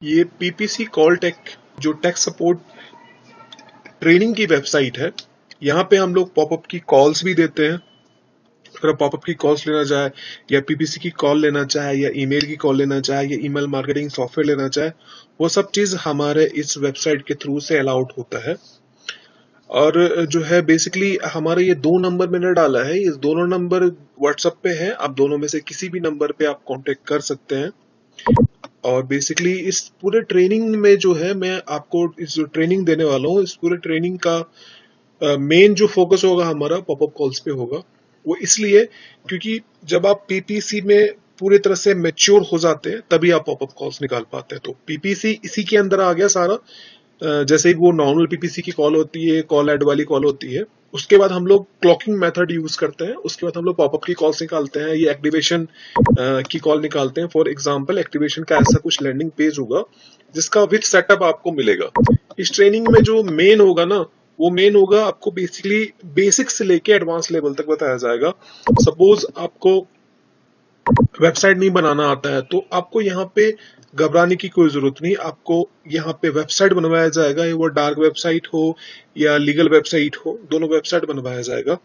ये PPC call take जो tech support training की वेबसाइट है, यहाँ पे हम लोग पॉपअप की कॉल्स भी देते हैं। अगर पॉपअप की कॉल्स लेना चाहे या पीपीसी की कॉल लेना चाहे या ईमेल की कॉल लेना चाहे या ईमेल मार्केटिंग सॉफ्टवेयर लेना चाहे, वो सब चीज हमारे इस वेबसाइट के थ्रू से अलाउड होता है। और जो है बेसिकली हमारे ये 2 नंबर मैंने डाला है, इस दोनों नंबर व्हाट्सएप पे है, आप दोनों में से किसी भी नंबर पे आप कांटेक्ट कर सकते हैं। और बेसिकली इस पूरे ट्रेनिंग में जो है मैं आपको इस जो ट्रेनिंग देने वाला हूँ, इस पूरे ट्रेनिंग का मेन जो फोकस होगा हमारा पॉपअप कॉल्स पे होगा। वो इसलिए क्योंकि जब आप पीपीसी में पूरी तरह से मैच्योर हो जाते हैं तभी आप पॉपअप कॉल्स निकाल पाते हैं। तो पीपीसी इसी के अंदर आ गया सारा। जैसे ही वो नॉर्मल पीपीसी की कॉल होती है, कॉल ऐड वाली कॉल होती है, उसके बाद हम लोग क्लॉकिंग मेथड यूज करते हैं, उसके बाद हम लोग पॉपअप की कॉल्स निकालते हैं, ये एक्टिवेशन की कॉल निकालते हैं। फॉर एग्जांपल एक्टिवेशन का ऐसा कुछ लैंडिंग पेज होगा जिसका विथ सेटअप आपको मिलेगा। इस ट्रेनिंग में जो मेन होगा ना, वो मेन होगा आपको बेसिकली बेसिक से लेके एडवांस लेवल तक बताया जाएगा। सपोज आपको वेबसाइट नहीं बनाना आता है तो आपको यहाँ पे घबराने की कोई जरूरत नहीं। आपको यहाँ पे वेबसाइट बनवाया जाएगा, वो डार्क वेबसाइट हो या लीगल वेबसाइट हो, दोनों वेबसाइट बनवाया जाएगा।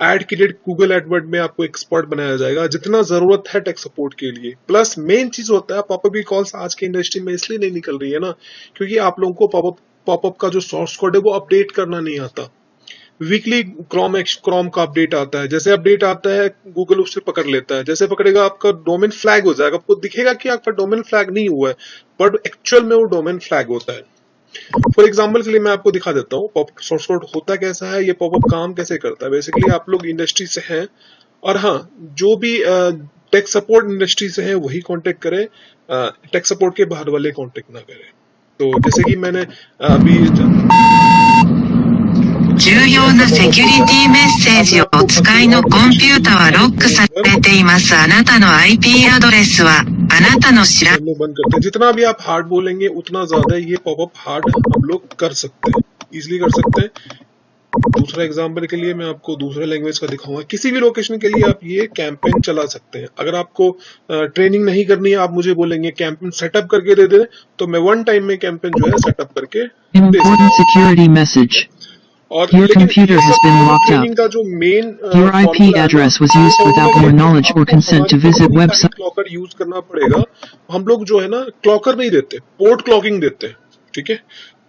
एड क्रिएट गूगल एडवर्ड में आपको एक्सपर्ट बनाया जाएगा जितना जरूरत है टेक सपोर्ट के लिए। प्लस मेन चीज होता है पॉपअप की कॉल्स आज के इंडस्ट्री में इसलिए नहीं निकल रही है ना, क्योंकि आप लोगों को पॉपअप का जो सोर्स कोड है वो अपडेट करना नहीं आता। वीकली क्रोम का अपडेट आता है, जैसे अपडेट आता है गूगल उससे पकड़ लेता है, जैसे पकड़ेगा आपका डोमेन फ्लैग हो जाएगा, आपको दिखेगा कि आपका डोमेन फ्लैग नहीं हुआ है, बट एक्चुअल में वो डोमेन फ्लैग होता है। फॉर एग्जाम्पल के लिए मैं आपको दिखा देता हूँ पॉपअप सोर्स कोड होता कैसा है, ये पॉपअप काम कैसे करता है। बेसिकली आप लोग इंडस्ट्री से हैं, और हाँ, जो भी टेक सपोर्ट इंडस्ट्री से है वही कांटेक्ट करें, टेक सपोर्ट के बाहर वाले कांटेक्ट ना करें। तो जैसे कि मैंने अभी 重要なセキュリティメッセージをお使いのコンピュータはロックされています。あなたの IP アドレスはあなたの知ら हम लोग बंद करते हैं। जितना भी आप हार्ड बोलेंगे उतना ज्यादा ये पॉपअप हार्ड हम लोग कर सकते हैं, इजिली कर सकते हैं। दूसरा एग्जांपल के लिए मैं आपको दूसरे लैंग्वेज का दिखाऊंगा। किसी भी लोकेशन के लिए आप ये कैंपेन चला सकते हैं। अगर आपको ट्रेनिंग नहीं करनी है, आप मुझे बोलेंगे कैंपेन सेटअप करके दे दे, तो मैं 1 टाइम में कैंपेन जो है सेटअप करके दे सकता Important security message. हूं। और Your लेकिन computer has been locked up. Training का जो main Your IP address was used without your knowledge or consent to visit website. क्लॉकर यूज करना पड़ेगा। हम लोग जो है ना क्लॉकर नहीं देते, पोर्ट क्लॉकिंग देते हैं। ठीक है,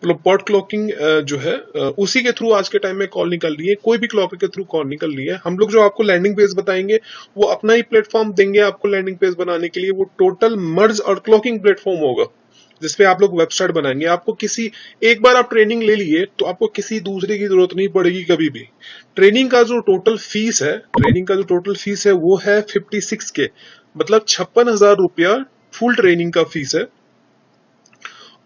पोर्ट क्लॉकिंग जो है उसी के थ्रू आज के टाइम में कॉल निकल रही है, कोई भी क्लॉकर के थ्रू कॉल निकल रही है। हम लोग जो आपको लैंडिंग पेज बताएंगे वो अपना ही प्लेटफॉर्म देंगे आपको लैंडिंग पेज बनाने के लिए। वो टोटल मर्ज और क्लॉकिंग प्लेटफॉर्म होगा जिसपे आप लोग वेबसाइट बनाएंगे। आपको किसी एक बार आप ट्रेनिंग ले लिए तो आपको किसी दूसरे की जरूरत नहीं पड़ेगी कभी भी। ट्रेनिंग का जो टोटल फीस है वो है 56K, मतलब 56,000 रुपया फुल ट्रेनिंग का फीस है।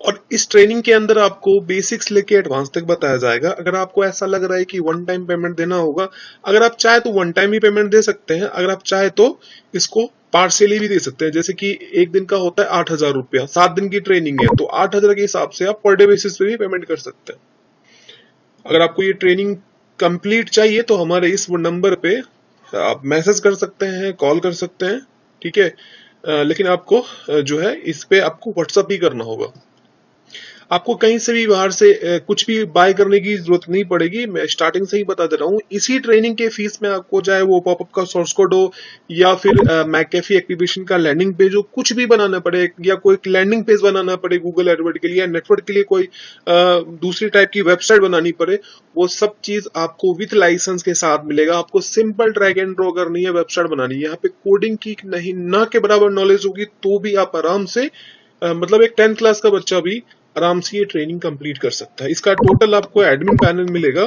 और इस ट्रेनिंग के अंदर आपको बेसिक्स लेके एडवांस तक बताया जाएगा। अगर आपको ऐसा लग रहा है कि 1 टाइम पेमेंट देना होगा, अगर आप चाहे तो 1 टाइम ही पेमेंट दे सकते हैं, अगर आप चाहे तो इसको पार्शियली भी दे सकते हैं। जैसे कि एक दिन का होता है 8,000 रुपया, 7 दिन की ट्रेनिंग है, तो 8,000 के हिसाब से आप पर डे बेसिस पे भी पेमेंट कर सकते हैं। अगर आपको ये ट्रेनिंग कंप्लीट चाहिए तो हमारे इस नंबर पे आप मैसेज कर सकते हैं, कॉल कर सकते हैं। ठीक है, लेकिन आपको जो है इस पे आपको व्हाट्सअप ही करना होगा। आपको कहीं से भी बाहर से कुछ भी बाय करने की जरूरत नहीं पड़ेगी। मैं स्टार्टिंग से ही बता दे रहा हूँ, इसी ट्रेनिंग के फीस में आपको चाहे वो पॉपअप का सोर्स कोड हो या फिर मैकेफी एक्टिवेशन का लैंडिंग पेज हो, कुछ भी बनाना पड़े या कोई लैंडिंग पेज बनाना पड़े गूगल एडवर्ड के लिए या नेटवर्क के लिए कोई दूसरी टाइप की वेबसाइट बनानी पड़े, वो सब चीज आपको विथ लाइसेंस के साथ मिलेगा। आपको सिंपल ड्रैग एंड ड्रॉ करनी है, वेबसाइट बनानी है। यहाँ पे कोडिंग की नहीं ना के बराबर नॉलेज होगी तो भी आप आराम से मतलब एक 10th क्लास का बच्चा भी आराम से ये ट्रेनिंग कंप्लीट कर सकता है। इसका टोटल आपको एडमिन पैनल मिलेगा।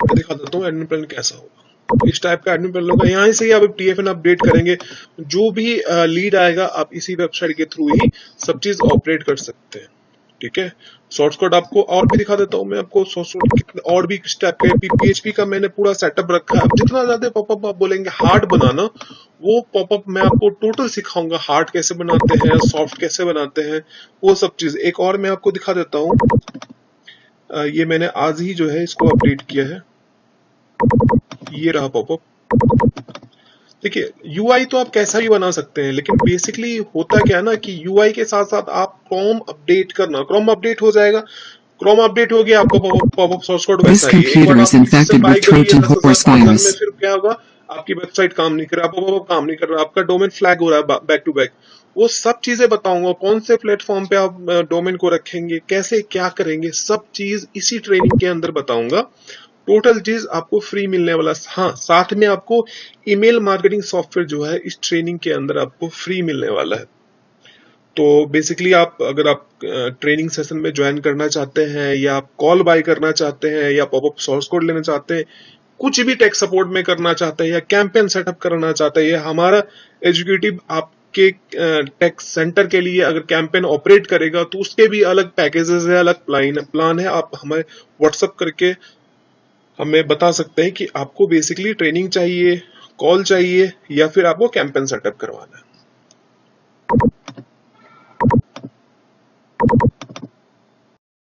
मैं दिखा देता हूँ एडमिन पैनल कैसा होगा। इस टाइप का एडमिन पैनल होगा। यहाँ से ही आप TFN अपडेट करेंगे, जो भी लीड आएगा आप इसी वेबसाइट के थ्रू ही सब चीज ऑपरेट कर सकते हैं। ठीक है, सोर्स कोड आपको और भी दिखा देता हूँ मैं आपको। सोर्स कोड और भी किस टाइप का PHP का मैंने पूरा सेटअप रखा है। जितना ज्यादा पॉपअप आप बोलेंगे हार्ड बनाना, वो पॉपअप मैं आपको टोटल सिखाऊंगा, हार्ड कैसे बनाते हैं, सॉफ्ट कैसे बनाते हैं, वो सब चीज। एक और मैं आपको दिखा देता हूँ, ये मैंने आज ही जो है इसको अपडेट किया है। ये रहा पॉपअप। देखिए यूआई तो आप कैसा भी बना सकते हैं, लेकिन बेसिकली होता क्या है ना कि यूआई के साथ साथ आप क्रोम अपडेट करना, क्रोम अपडेट हो जाएगा, क्रोम अपडेट हो गया, आपका पॉपअप सोर्स कोड This वैसा ही है। एक computer बार is आप किसी से infected बाय with करिए Trojan 10,000 horse 5,000 में, virus. फिर क्या होगा, आपकी वेबसाइट काम नहीं कर रहा, पॉपअप काम नहीं कर रहा, आपका डोमेन फ्लैग हो रहा है बैक टू बैक। वो सब चीजें बताऊंगा, कौन से प्लेटफॉर्म पे आप डोमेन को रखेंगे, कैसे क्या करेंगे, सब चीज इसी ट्रेनिंग के अंदर बताऊंगा। टोटल चीज आपको फ्री मिलने वाला। हाँ, साथ में आपको ईमेल मार्केटिंग सॉफ्टवेयर जो है इस ट्रेनिंग के अंदर आपको फ्री मिलने वाला है। तो बेसिकली आप अगर आप ट्रेनिंग सेशन में ज्वाइन करना चाहते हैं, या आप कॉल बाय करना चाहते हैं, या पॉपअप सोर्स कोड लेना चाहते हैं, कुछ भी टेक सपोर्ट में करना चाहते हैं, या कैंपेन सेटअप करना चाहते हैं, या हमारा एजुकेटिव आपके टेक सेंटर के लिए अगर कैंपेन ऑपरेट करेगा तो उसके भी अलग पैकेजेस है, अलग प्लान है। आप हमें व्हाट्सएप करके हमें बता सकते हैं कि आपको बेसिकली ट्रेनिंग चाहिए, कॉल चाहिए, या फिर आपको कैंपेन सेटअप करवाना है।